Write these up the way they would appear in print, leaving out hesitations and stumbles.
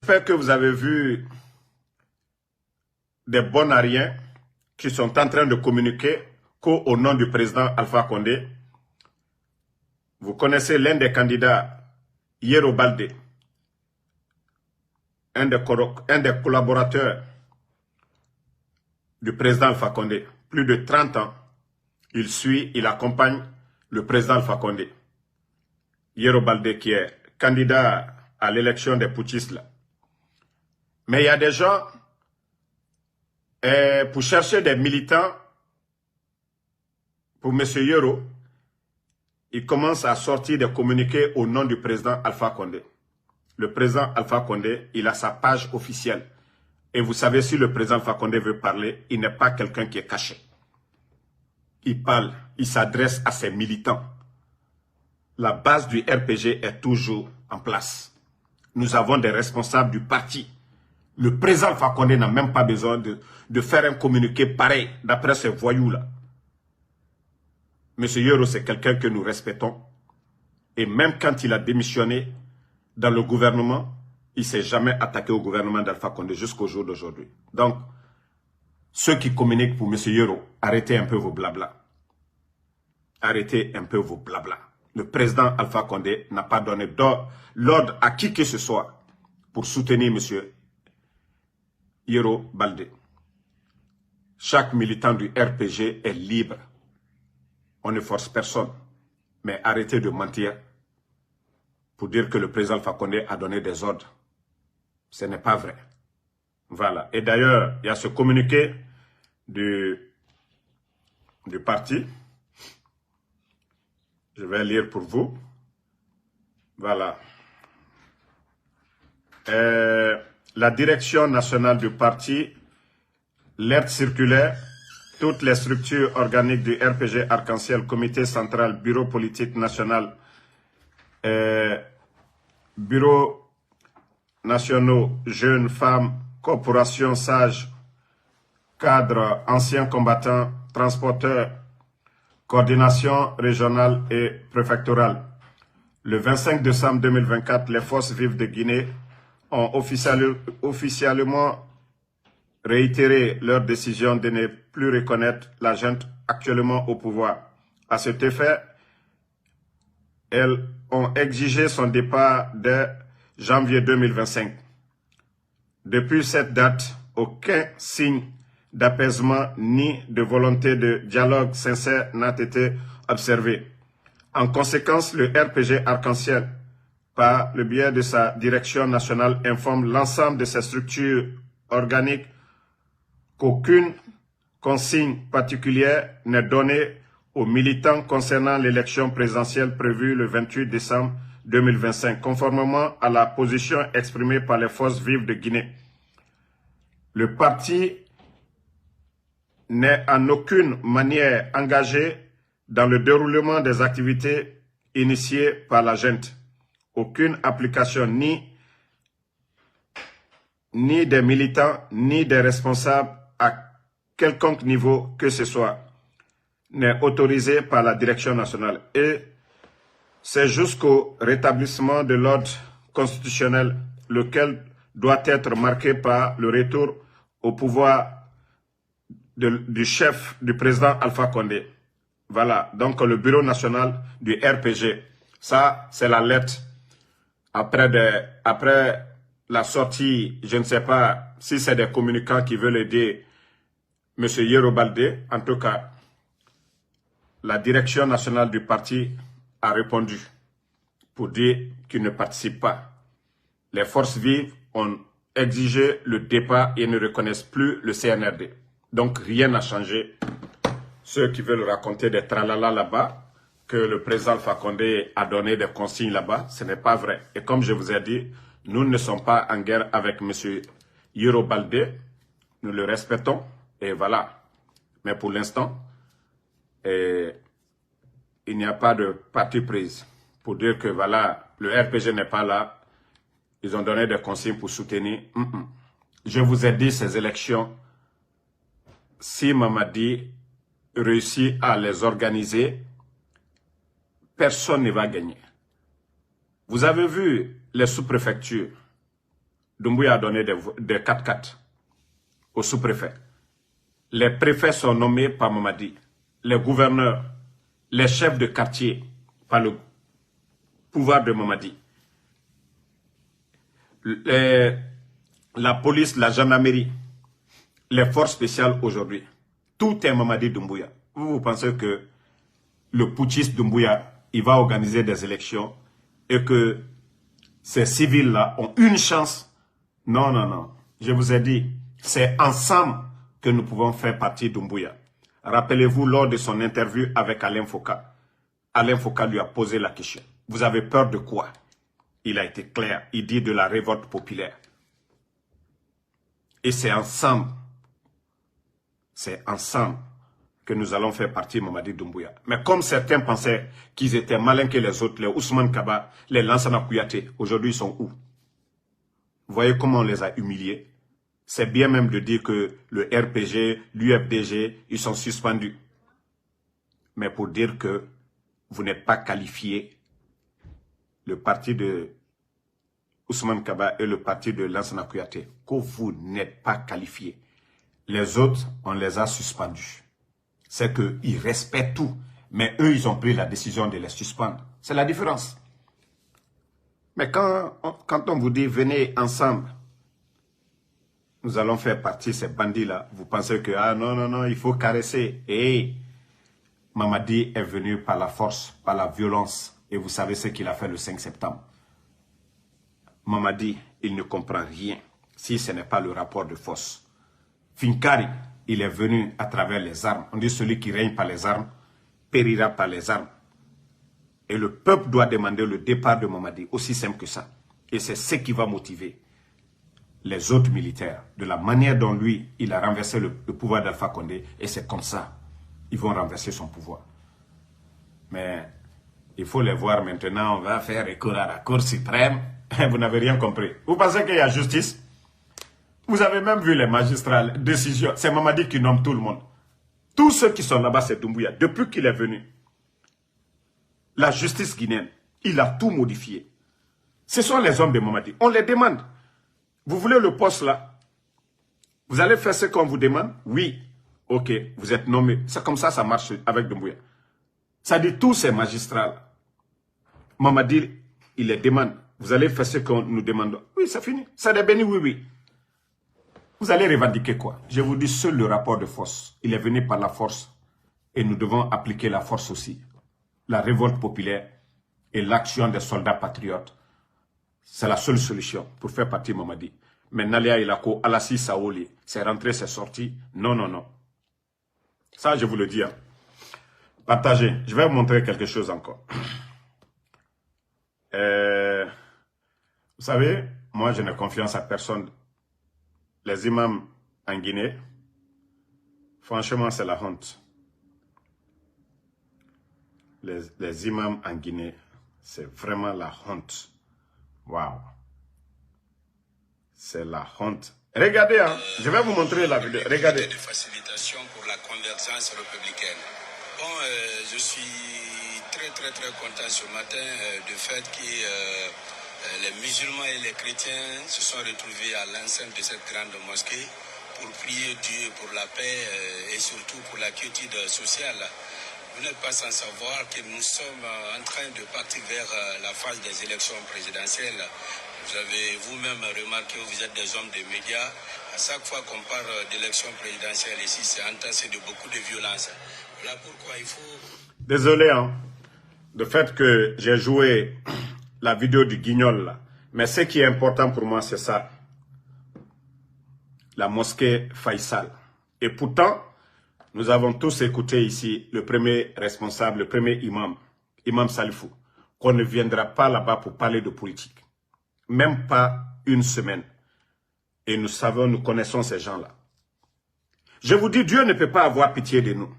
J'espère que vous avez vu des bonariens qui sont en train de communiquer qu'au nom du président Alpha Condé. Vous connaissez l'un des candidats, Yero Baldé, un des collaborateurs du président Alpha Condé. Plus de 30 ans, il accompagne le président Alpha Condé. Yero Baldé qui est candidat à l'élection des putschistes là. Mais il y a des gens, pour chercher des militants pour M. Yero, ils commencent à sortir des communiqués au nom du président Alpha Condé. Le président Alpha Condé, il a sa page officielle. Et vous savez, si le président Alpha Condé veut parler, il n'est pas quelqu'un qui est caché. Il parle, il s'adresse à ses militants. La base du RPG est toujours en place. Nous avons des responsables du parti. Le président Alpha Condé n'a même pas besoin de faire un communiqué pareil d'après ces voyous-là. Monsieur Yero, c'est quelqu'un que nous respectons. Et même quand il a démissionné dans le gouvernement, il ne s'est jamais attaqué au gouvernement d'Alpha Condé jusqu'au jour d'aujourd'hui. Donc, ceux qui communiquent pour Monsieur Yero, arrêtez un peu vos blabla. Arrêtez un peu vos blabla. Le président Alpha Condé n'a pas donné l'ordre à qui que ce soit pour soutenir Monsieur Yero Baldé. Chaque militant du RPG est libre. On ne force personne. Mais arrêtez de mentir pour dire que le président Alpha Condé a donné des ordres. Ce n'est pas vrai. Voilà. Et d'ailleurs, il y a ce communiqué du parti. Je vais lire pour vous. Voilà. La direction nationale du parti, l'alerte circulaire, toutes les structures organiques du RPG Arc-en-Ciel, comité central, bureau politique national, bureaux nationaux, jeunes, femmes, corporations, sages, cadres, anciens combattants, transporteurs, coordination régionale et préfectorale. Le 25 décembre 2024, les forces vives de Guinée ont officiellement réitéré leur décision de ne plus reconnaître la junte actuellement au pouvoir. À cet effet, elles ont exigé son départ dès janvier 2025. Depuis cette date, aucun signe d'apaisement ni de volonté de dialogue sincère n'a été observé. En conséquence, le RPG Arc-en-Ciel, par le biais de sa direction nationale, informe l'ensemble de ses structures organiques qu'aucune consigne particulière n'est donnée aux militants concernant l'élection présidentielle prévue le 28 décembre 2025, conformément à la position exprimée par les forces vives de Guinée. Le parti n'est en aucune manière engagé dans le déroulement des activités initiées par la junte. Aucune application ni des militants, ni des responsables à quelconque niveau que ce soit n'est autorisée par la direction nationale. Et c'est jusqu'au rétablissement de l'ordre constitutionnel, lequel doit être marqué par le retour au pouvoir du chef, du président Alpha Condé. Voilà, donc le bureau national du RPG. Ça, c'est la lettre. Après la sortie, je ne sais pas si c'est des communicants qui veulent aider M. Yero Baldé. En tout cas, la direction nationale du parti a répondu pour dire qu'il ne participe pas. Les forces vives ont exigé le départ et ne reconnaissent plus le CNRD. Donc rien n'a changé. Ceux qui veulent raconter des tralala là-bas, que le président Alpha Condé a donné des consignes là-bas, ce n'est pas vrai. Et comme je vous ai dit, nous ne sommes pas en guerre avec M. Yero Baldé. Nous le respectons. Et voilà. Mais pour l'instant, il n'y a pas de parti prise pour dire que voilà, le RPG n'est pas là. Ils ont donné des consignes pour soutenir. Je vous ai dit, ces élections, si Mamadi réussit à les organiser, personne ne va gagner. Vous avez vu les sous-préfectures. Doumbouya a donné des 4x4 au sous-préfet. Les préfets sont nommés par Mamadi. Les gouverneurs, les chefs de quartier par le pouvoir de Mamadi. La police, la gendarmerie, les forces spéciales aujourd'hui. Tout est Mamadi Doumbouya. Vous pensez que le putschiste Doumbouya, il va organiser des élections et que ces civils-là ont une chance? Non, non, non. Je vous ai dit, c'est ensemble que nous pouvons faire partie Doumbouya. Rappelez-vous, lors de son interview avec Alain Foka lui a posé la question. Vous avez peur de quoi? Il a été clair. Il dit de la révolte populaire. Et c'est ensemble que nous allons faire partie Mamadi Doumbouya. Mais comme certains pensaient qu'ils étaient malins que les autres, les Ousmane Kaba, les Lansana Kouyaté, aujourd'hui ils sont où? Vous voyez comment on les a humiliés? C'est bien même de dire que le RPG, l'UFDG, ils sont suspendus. Mais pour dire que vous n'êtes pas qualifié, le parti de Ousmane Kaba et le parti de Lansana Kouyaté, que vous n'êtes pas qualifié. Les autres, on les a suspendus. C'est qu'ils respectent tout. Mais eux, ils ont pris la décision de les suspendre. C'est la différence. Mais quand on vous dit, venez ensemble, nous allons faire partie de ces bandits-là, vous pensez que, ah non, non, non, il faut caresser. Et Mamadi est venu par la force, par la violence. Et vous savez ce qu'il a fait le 5 septembre. Mamadi, il ne comprend rien si ce n'est pas le rapport de force. Finkari, il est venu à travers les armes. On dit celui qui règne par les armes, périra par les armes. Et le peuple doit demander le départ de Mamadi, aussi simple que ça. Et c'est ce qui va motiver les autres militaires, de la manière dont lui, il a renversé le pouvoir d'Alpha Condé. Et c'est comme ça, ils vont renverser son pouvoir. Mais il faut les voir maintenant, on va faire recours à la Cour suprême. Vous n'avez rien compris. Vous pensez qu'il y a justice? Vous avez même vu les magistrats, les décisions. C'est Mamadi qui nomme tout le monde. Tous ceux qui sont là-bas, c'est Doumbouya. Depuis qu'il est venu, la justice guinéenne, il a tout modifié. Ce sont les hommes de Mamadi. On les demande. Vous voulez le poste là? Vous allez faire ce qu'on vous demande? Oui. Ok, vous êtes nommé. C'est comme ça, ça marche avec Doumbouya. Ça dit tous ces magistrats là. Mamadi, il les demande. Vous allez faire ce qu'on nous demande. Oui, c'est fini. Ça est béni, oui, oui. Vous allez revendiquer quoi? Je vous dis, seul le rapport de force. Il est venu par la force. Et nous devons appliquer la force aussi. La révolte populaire et l'action des soldats patriotes. C'est la seule solution pour faire partie de Mamadi. Mais Nalia Ilako, Alassi Saoli, c'est rentré, c'est sorti. Non, non, non. Ça, je vous le dis. Hein. Partagez. Je vais vous montrer quelque chose encore. Vous savez, moi, je n'ai confiance à personne. Les imams en Guinée, franchement, c'est la honte. Les imams en Guinée, c'est vraiment la honte. Waouh. C'est la honte. Regardez, hein. Je vais vous montrer la vidéo. Regardez. De facilitation pour la convergence républicaine. Bon, je suis très content ce matin du fait que les musulmans et les chrétiens se sont retrouvés à l'enceinte de cette grande mosquée pour prier Dieu pour la paix et surtout pour la quiétude sociale. Vous n'êtes pas sans savoir que nous sommes en train de partir vers la phase des élections présidentielles. Vous avez vous-même remarqué, vous êtes des hommes de médias. À chaque fois qu'on parle d'élections présidentielles ici, c'est entassé de beaucoup de violence. Voilà pourquoi il faut... Désolé, hein, le fait que j'ai joué la vidéo du guignol là. Mais ce qui est important pour moi, c'est ça. La mosquée Faisal. Et pourtant, nous avons tous écouté ici le premier responsable, le premier imam, Imam Salifou, qu'on ne viendra pas là-bas pour parler de politique. Même pas une semaine. Et nous savons, nous connaissons ces gens-là. Je vous dis, Dieu ne peut pas avoir pitié de nous.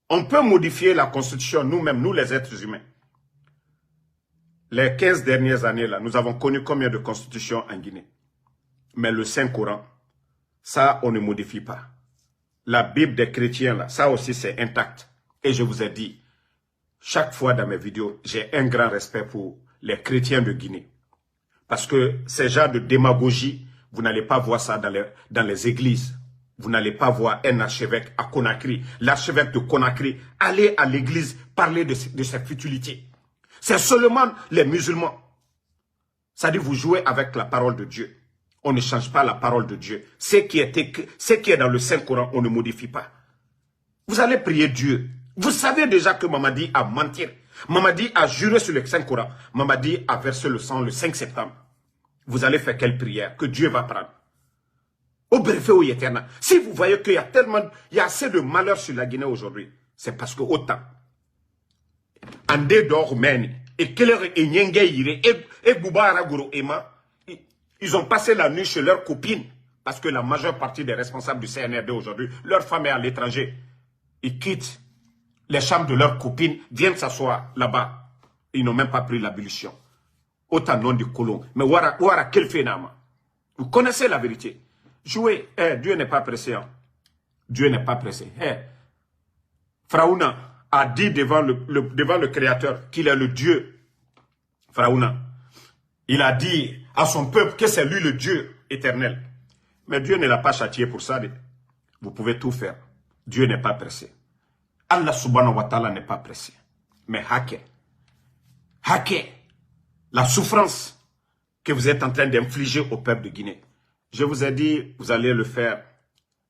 On peut modifier la constitution nous-mêmes, nous les êtres humains. Les 15 dernières années, là, nous avons connu combien de constitutions en Guinée? Mais le Saint-Coran, ça, on ne modifie pas. La Bible des chrétiens, là, ça aussi, c'est intact. Et je vous ai dit, chaque fois dans mes vidéos, j'ai un grand respect pour les chrétiens de Guinée. Parce que ces genres de démagogie, Vous n'allez pas voir ça dans les églises. Vous n'allez pas voir un archevêque à Conakry, l'archevêque de Conakry, aller à l'église parler de ses futilités. C'est seulement les musulmans. C'est-à-dire vous jouez avec la parole de Dieu. On ne change pas la parole de Dieu. Ce qui est dans le Saint-Coran, on ne modifie pas. Vous allez prier Dieu. Vous savez déjà que Mamadi a menti. Mamadi a juré sur le Saint-Coran. Mamadi a versé le sang le 5 septembre. Vous allez faire quelle prière que Dieu va prendre? Au bref au éternel. Si vous voyez qu'il y a assez de malheur sur la Guinée aujourd'hui, c'est parce que autant. Ande Dormeni, et Keller et Nyengeire, et Boubara Guru Ema, ils ont passé la nuit chez leurs copines. Parce que la majeure partie des responsables du CNRD aujourd'hui, leur femme est à l'étranger. Ils quittent les chambres de leurs copines, viennent s'asseoir là-bas. Ils n'ont même pas pris l'abolition. Autant nom de colon. Mais Ouara, quel phénomène. Vous connaissez la vérité. Jouez. Dieu n'est pas pressé. Hein. Dieu n'est pas pressé. Pharaona a dit devant le Créateur qu'il est le Dieu. Pharaona. Il a dit à son peuple que c'est lui le Dieu éternel. Mais Dieu ne l'a pas châtié pour ça. Vous pouvez tout faire. Dieu n'est pas pressé. Allah subhanahu wa ta'ala n'est pas pressé. Mais hacker la souffrance que vous êtes en train d'infliger au peuple de Guinée. Je vous ai dit, vous allez le faire.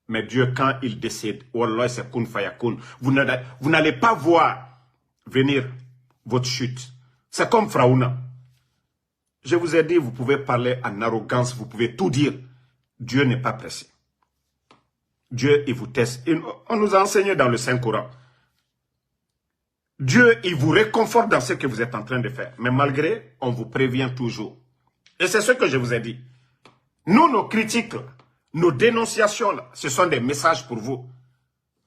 Mais Dieu, quand il décide, Wallah, c'est kun fayakun. Vous n'allez pas voir venir votre chute. C'est comme Pharaona. Je vous ai dit, vous pouvez parler en arrogance, vous pouvez tout dire. Dieu n'est pas pressé. Dieu, il vous teste. On nous a enseigné dans le Saint-Coran. Dieu, il vous réconforte dans ce que vous êtes en train de faire. Mais malgré, on vous prévient toujours. Et c'est ce que je vous ai dit. Nous, nos critiques, nos dénonciations, là, ce sont des messages pour vous.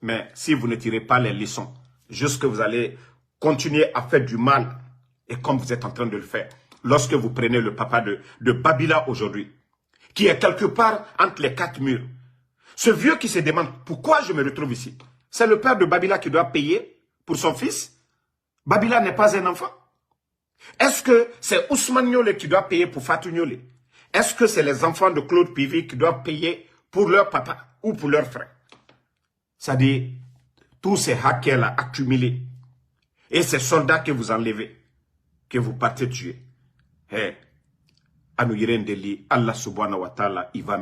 Mais si vous ne tirez pas les leçons, jusque vous allez continuer à faire du mal, et comme vous êtes en train de le faire, lorsque vous prenez le papa de Babila aujourd'hui, qui est quelque part entre les quatre murs, ce vieux qui se demande pourquoi je me retrouve ici, c'est le père de Babila qui doit payer pour son fils. Babila n'est pas un enfant. Est-ce que c'est Ousmane Niolé qui doit payer pour Fatou Niolé? Est-ce que c'est les enfants de Claude Pivi qui doivent payer pour leur papa ou pour leur frère? C'est-à-dire, tous ces hackers-là accumulés et ces soldats que vous enlevez, que vous partez tuer. Allah subhanahu wa ta'ala, il va